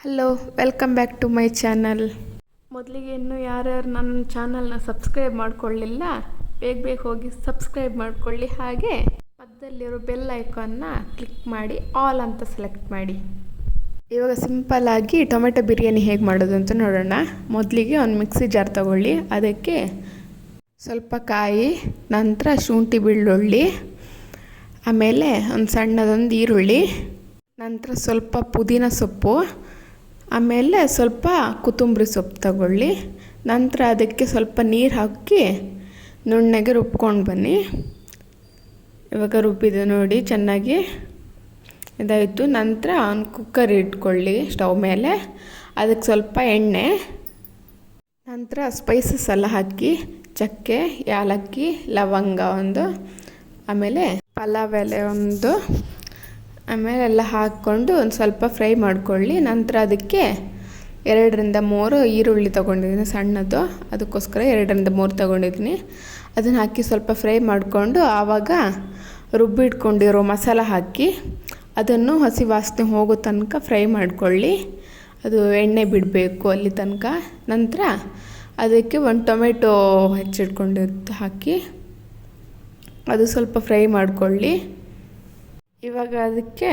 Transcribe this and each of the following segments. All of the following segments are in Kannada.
Hello, welcome back to my channel. ಮೊದಲಿಗೆ ಇನ್ನೂ ಯಾರ್ಯಾರು ನನ್ನ ಚಾನಲ್ನ ಸಬ್ಸ್ಕ್ರೈಬ್ ಮಾಡ್ಕೊಳ್ಳಿಲ್ಲ, ಬೇಗ ಹೋಗಿ ಸಬ್ಸ್ಕ್ರೈಬ್ ಮಾಡ್ಕೊಳ್ಳಿ. ಹಾಗೆ ಪಕ್ಕದಲ್ಲಿರೋ ಬೆಲ್ ಐಕಾನ್ನ ಕ್ಲಿಕ್ ಮಾಡಿ ಆಲ್ ಅಂತ ಸೆಲೆಕ್ಟ್ ಮಾಡಿ. ಇವಾಗ ಸಿಂಪಲ್ಲಾಗಿ ಟೊಮೆಟೊ ಬಿರಿಯಾನಿ ಹೇಗೆ ಮಾಡೋದು ಅಂತ ನೋಡೋಣ. ಮೊದಲಿಗೆ ಒಂದು ಮಿಕ್ಸಿ ಜಾರ್ ತಗೊಳ್ಳಿ. ಅದಕ್ಕೆ ಸ್ವಲ್ಪ ಕಾಯಿ, ನಂತರ ಶುಂಠಿ ಬೆಳ್ಳುಳ್ಳಿ, ಆಮೇಲೆ ಒಂದು ಸಣ್ಣದೊಂದು ಈರುಳ್ಳಿ, ನಂತರ ಸ್ವಲ್ಪ ಪುದೀನ ಸೊಪ್ಪು, ಆಮೇಲೆ ಸ್ವಲ್ಪ ಕೊತ್ತಂಬರಿ ಸೊಪ್ಪು ತಗೊಳ್ಳಿ. ನಂತರ ಅದಕ್ಕೆ ಸ್ವಲ್ಪ ನೀರು ಹಾಕಿ ನುಣ್ಣಗೆ ರುಬ್ಕೊಂಡು ಬನ್ನಿ. ಇವಾಗ ರುಬ್ಬಿದೆ ನೋಡಿ, ಚೆನ್ನಾಗಿ ಇದಾಯಿತು. ನಂತರ ಒಂದು ಕುಕ್ಕರ್ ಇಟ್ಕೊಳ್ಳಿ ಸ್ಟವ್ ಮೇಲೆ. ಅದಕ್ಕೆ ಸ್ವಲ್ಪ ಎಣ್ಣೆ, ನಂತರ ಸ್ಪೈಸಸ್ ಎಲ್ಲ ಹಾಕಿ ಚಕ್ಕೆ, ಯಾಲಕ್ಕಿ, ಲವಂಗ ಒಂದು, ಆಮೇಲೆ ಪಲಾವ್ ಎಲೆ ಒಂದು, ಆಮೇಲೆ ಎಲ್ಲ ಹಾಕ್ಕೊಂಡು ಒಂದು ಸ್ವಲ್ಪ ಫ್ರೈ ಮಾಡ್ಕೊಳ್ಳಿ. ನಂತರ ಅದಕ್ಕೆ 2-3 ಈರುಳ್ಳಿ ತೊಗೊಂಡಿದ್ದೀನಿ ಸಣ್ಣದು, ಅದಕ್ಕೋಸ್ಕರ 2-3 ತೊಗೊಂಡಿದ್ದೀನಿ. ಅದನ್ನು ಹಾಕಿ ಸ್ವಲ್ಪ ಫ್ರೈ ಮಾಡಿಕೊಂಡು ಆವಾಗ ರುಬ್ಬಿಟ್ಕೊಂಡಿರೋ ಮಸಾಲ ಹಾಕಿ ಅದನ್ನು ಹಸಿ ವಾಸನೆ ಹೋಗೋ ತನಕ ಫ್ರೈ ಮಾಡ್ಕೊಳ್ಳಿ. ಅದು ಎಣ್ಣೆ ಬಿಡಬೇಕು ಅಲ್ಲಿ ತನಕ. ನಂತರ ಅದಕ್ಕೆ ಒಂದು ಟೊಮೆಟೊ ಹೆಚ್ಚಿಟ್ಕೊಂಡಿದ್ದು ಹಾಕಿ ಅದು ಸ್ವಲ್ಪ ಫ್ರೈ ಮಾಡ್ಕೊಳ್ಳಿ. ಇವಾಗ ಅದಕ್ಕೆ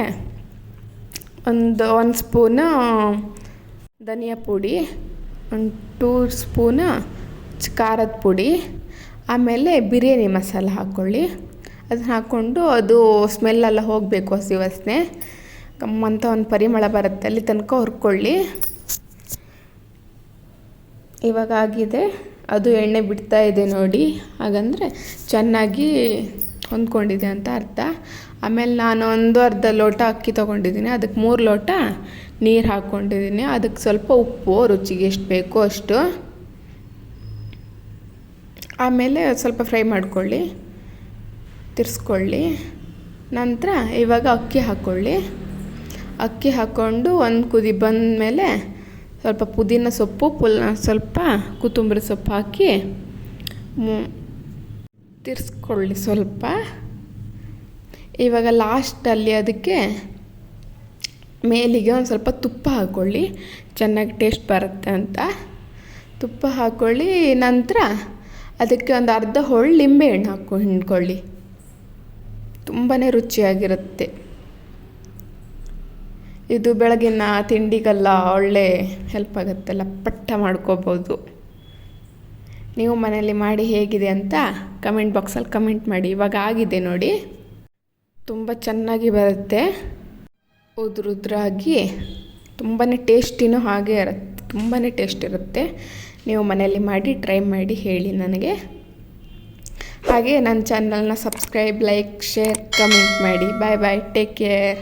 ಒಂದು ಸ್ಪೂನು ಧನಿಯಾ ಪುಡಿ, ಒಂದು 2 ಸ್ಪೂನು ಖಾರದ ಪುಡಿ, ಆಮೇಲೆ ಬಿರಿಯಾನಿ ಮಸಾಲ ಹಾಕ್ಕೊಳ್ಳಿ. ಅದನ್ನ ಹಾಕ್ಕೊಂಡು ಅದು ಸ್ಮೆಲ್ಲೆಲ್ಲ ಹೋಗಬೇಕು, ಹಸಿ ವಾಸನೆ ಅಂತ ಒಂದು ಪರಿಮಳ ಬರುತ್ತೆ, ಅಲ್ಲಿ ತನಕ ಹುರ್ಕೊಳ್ಳಿ. ಇವಾಗ ಆಗಿದೆ, ಅದು ಎಣ್ಣೆ ಬಿಡ್ತಾ ಇದೆ ನೋಡಿ, ಹಾಗಂದರೆ ಚೆನ್ನಾಗಿ ಹೊಂದ್ಕೊಂಡಿದೆ ಅಂತ ಅರ್ಥ. ಆಮೇಲೆ ನಾನು ಒಂದು ಅರ್ಧ ಲೋಟ ಅಕ್ಕಿ ತೊಗೊಂಡಿದ್ದೀನಿ, ಅದಕ್ಕೆ 3 ಲೋಟ ನೀರು ಹಾಕ್ಕೊಂಡಿದ್ದೀನಿ. ಅದಕ್ಕೆ ಸ್ವಲ್ಪ ಉಪ್ಪು ರುಚಿಗೆ ಎಷ್ಟು ಬೇಕೋ ಅಷ್ಟು, ಆಮೇಲೆ ಸ್ವಲ್ಪ ಫ್ರೈ ಮಾಡ್ಕೊಳ್ಳಿ, ತಿರ್ಸ್ಕೊಳ್ಳಿ. ನಂತರ ಇವಾಗ ಅಕ್ಕಿ ಹಾಕ್ಕೊಳ್ಳಿ. ಅಕ್ಕಿ ಹಾಕ್ಕೊಂಡು ಒಂದು ಕುದಿ ಬಂದಮೇಲೆ ಸ್ವಲ್ಪ ಪುದೀನ ಸೊಪ್ಪು, ಸ್ವಲ್ಪ ಕೊತ್ತಂಬರಿ ಸೊಪ್ಪು ಹಾಕಿ ತಿರ್ಸ್ಕೊಳ್ಳಿ ಸ್ವಲ್ಪ. ಇವಾಗ ಲಾಸ್ಟಲ್ಲಿ ಅದಕ್ಕೆ ಮೇಲಿಗೆ ಒಂದು ಸ್ವಲ್ಪ ತುಪ್ಪ ಹಾಕ್ಕೊಳ್ಳಿ, ಚೆನ್ನಾಗಿ ಟೇಸ್ಟ್ ಬರುತ್ತೆ ಅಂತ. ತುಪ್ಪ ಹಾಕ್ಕೊಳ್ಳಿ. ನಂತರ ಅದಕ್ಕೆ ಒಂದು ಅರ್ಧ ಹೋಳು ಲಿಂಬೆಹಣ್ಣು ಹಿಂಡ್ಕೊಳ್ಳಿ, ತುಂಬಾ ರುಚಿಯಾಗಿರುತ್ತೆ. ಇದು ಬೆಳಗಿನ ತಿಂಡಿಗೆಲ್ಲ ಒಳ್ಳೆ ಹೆಲ್ಪ್ ಆಗುತ್ತಲ್ಲ, ಪಟ್ಟ ಮಾಡ್ಕೋಬೋದು. ನೀವು ಮನೇಲಿ ಮಾಡಿ ಹೇಗಿದೆ ಅಂತ ಕಮೆಂಟ್ ಬಾಕ್ಸಲ್ಲಿ ಕಮೆಂಟ್ ಮಾಡಿ. ಇವಾಗ ಆಗಿದೆ ನೋಡಿ, ತುಂಬ ಚೆನ್ನಾಗಿ ಬರುತ್ತೆ, ಉದ್ರಾಗಿ ತುಂಬಾ ಟೇಸ್ಟಿನೂ ಹಾಗೆ ಇರುತ್ತೆ, ತುಂಬಾ ಟೇಸ್ಟ್ ಇರುತ್ತೆ. ನೀವು ಮನೆಯಲ್ಲಿ ಮಾಡಿ ಟ್ರೈ ಮಾಡಿ ಹೇಳಿ ನನಗೆ. ಹಾಗೆ ನನ್ನ ಚಾನಲ್ನ ಸಬ್ಸ್ಕ್ರೈಬ್, ಲೈಕ್, ಶೇರ್, ಕಮೆಂಟ್ ಮಾಡಿ. ಬಾಯ್ ಬಾಯ್, ಟೇಕ್ ಕೇರ್.